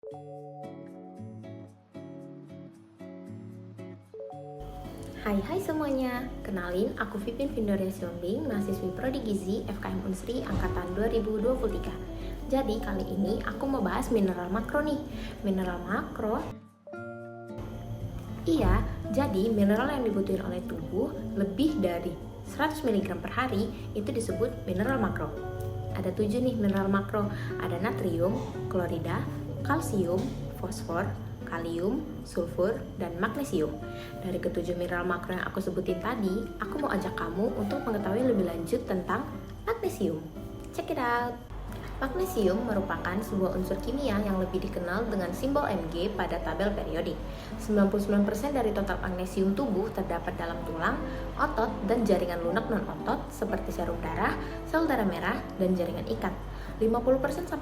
Hai semuanya, kenalin aku Vipin Vindoria Siombing, mahasiswi Prodi Gizi FKM Unsri Angkatan 2023. Jadi kali ini aku mau bahas mineral makro nih. Mineral makro, iya, jadi mineral yang dibutuhin oleh tubuh lebih dari 100 mg per hari itu disebut mineral makro. Ada 7 nih mineral makro, ada natrium, klorida, kalsium, fosfor, kalium, sulfur, dan magnesium. Dari ketujuh mineral makro yang aku sebutin tadi, aku mau ajak kamu untuk mengetahui lebih lanjut tentang magnesium. Check it out! Magnesium merupakan sebuah unsur kimia yang lebih dikenal dengan simbol Mg pada tabel periodik. 99% dari total magnesium tubuh terdapat dalam tulang, otot, dan jaringan lunak non-otot seperti serum darah, sel darah merah, dan jaringan ikat. 50%-60%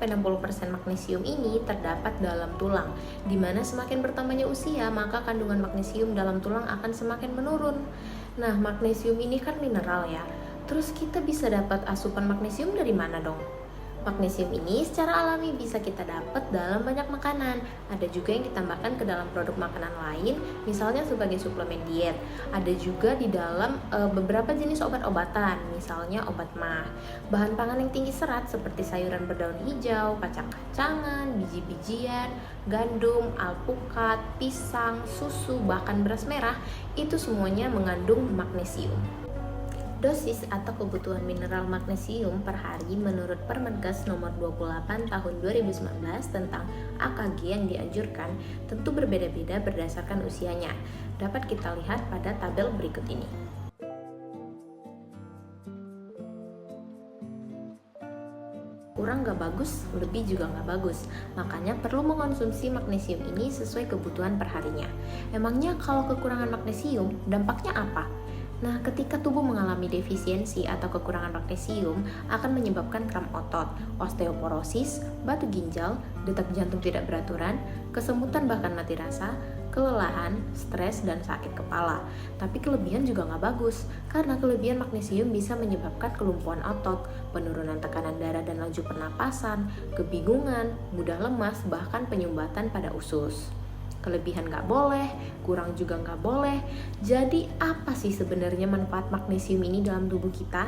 magnesium ini terdapat dalam tulang, di mana semakin bertambahnya usia, maka kandungan magnesium dalam tulang akan semakin menurun. Nah, magnesium ini kan mineral ya. Terus kita bisa dapat asupan magnesium dari mana dong? Magnesium ini secara alami bisa kita dapat dalam banyak makanan. Ada juga yang ditambahkan ke dalam produk makanan lain, misalnya sebagai suplemen diet. Ada juga di dalam beberapa jenis obat-obatan, misalnya obat MAH. Bahan pangan yang tinggi serat seperti sayuran berdaun hijau, kacang-kacangan, biji-bijian, gandum, alpukat, pisang, susu, bahkan beras merah, itu semuanya mengandung magnesium. Dosis atau kebutuhan mineral magnesium per hari menurut Permenkes nomor 28 tahun 2019 tentang AKG yang dianjurkan tentu berbeda-beda berdasarkan usianya. Dapat kita lihat pada tabel berikut ini. Kurang gak bagus, lebih juga gak bagus. Makanya perlu mengonsumsi magnesium ini sesuai kebutuhan perharinya. Emangnya kalau kekurangan magnesium, dampaknya apa? Nah, ketika tubuh mengalami defisiensi atau kekurangan magnesium akan menyebabkan kram otot, osteoporosis, batu ginjal, detak jantung tidak beraturan, kesemutan bahkan mati rasa, kelelahan, stres, dan sakit kepala. Tapi kelebihan juga nggak bagus, karena kelebihan magnesium bisa menyebabkan kelumpuhan otot, penurunan tekanan darah dan laju pernapasan, kebingungan, mudah lemas, bahkan penyumbatan pada usus. Kelebihan nggak boleh, kurang juga nggak boleh. Jadi apa sih sebenarnya manfaat magnesium ini dalam tubuh kita?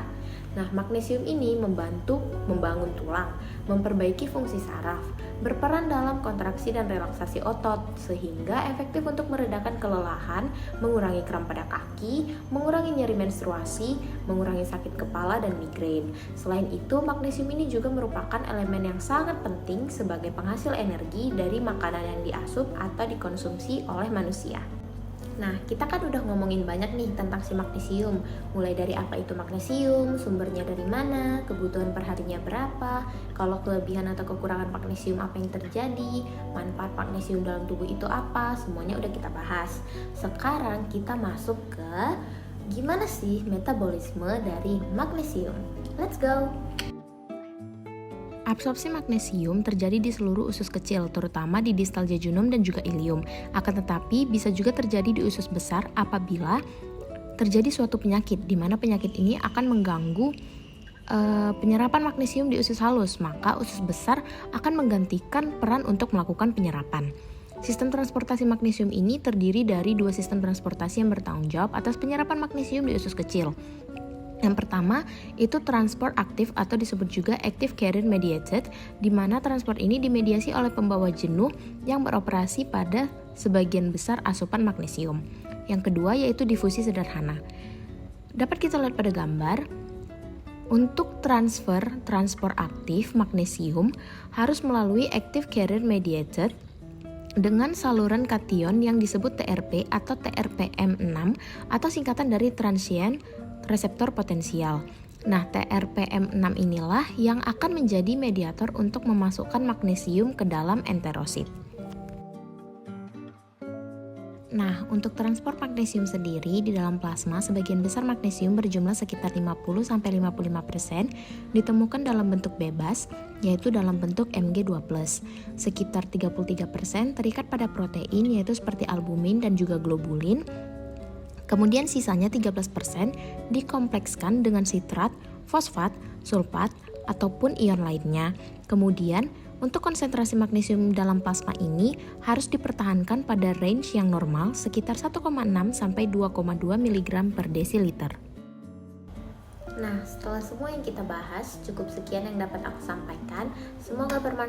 Nah, magnesium ini membantu membangun tulang, memperbaiki fungsi saraf, berperan dalam kontraksi dan relaksasi otot, sehingga efektif untuk meredakan kelelahan, mengurangi kram pada kaki, mengurangi nyeri menstruasi, mengurangi sakit kepala dan migrain. Selain itu, magnesium ini juga merupakan elemen yang sangat penting sebagai penghasil energi dari makanan yang diasup atau dikonsumsi oleh manusia. Nah, kita kan udah ngomongin banyak nih tentang si magnesium. Mulai dari apa itu magnesium, sumbernya dari mana, kebutuhan perharinya berapa, kalau kelebihan atau kekurangan magnesium apa yang terjadi, manfaat magnesium dalam tubuh itu apa, semuanya udah kita bahas. Sekarang kita masuk ke gimana sih metabolisme dari magnesium. Let's go! Absorpsi magnesium terjadi di seluruh usus kecil, terutama di distal jejunum dan juga ilium. Akan tetapi bisa juga terjadi di usus besar apabila terjadi suatu penyakit, di mana penyakit ini akan mengganggu penyerapan magnesium di usus halus, maka usus besar akan menggantikan peran untuk melakukan penyerapan. Sistem transportasi magnesium ini terdiri dari dua sistem transportasi yang bertanggung jawab atas penyerapan magnesium di usus kecil. Yang pertama, itu transport aktif atau disebut juga active carrier mediated, di mana transport ini dimediasi oleh pembawa jenuh yang beroperasi pada sebagian besar asupan magnesium. Yang kedua, yaitu difusi sederhana. Dapat kita lihat pada gambar, untuk transport aktif magnesium harus melalui active carrier mediated dengan saluran kation yang disebut TRP atau TRPM6 atau singkatan dari transient reseptor potensial. Nah, TRPM6 inilah yang akan menjadi mediator untuk memasukkan magnesium ke dalam enterosit. Nah, untuk transport magnesium sendiri di dalam plasma, sebagian besar magnesium berjumlah sekitar 50-55% ditemukan dalam bentuk bebas, yaitu dalam bentuk Mg2+. Sekitar 33% terikat pada protein, yaitu seperti albumin dan juga globulin. Kemudian sisanya 13% dikomplekskan dengan sitrat, fosfat, sulfat, ataupun ion lainnya. Kemudian Untuk konsentrasi magnesium dalam plasma ini harus dipertahankan pada range yang normal sekitar 1,6 sampai 2,2 mg per desiliter. Nah, setelah semua yang kita bahas, cukup sekian yang dapat aku sampaikan. Semoga bermanfaat.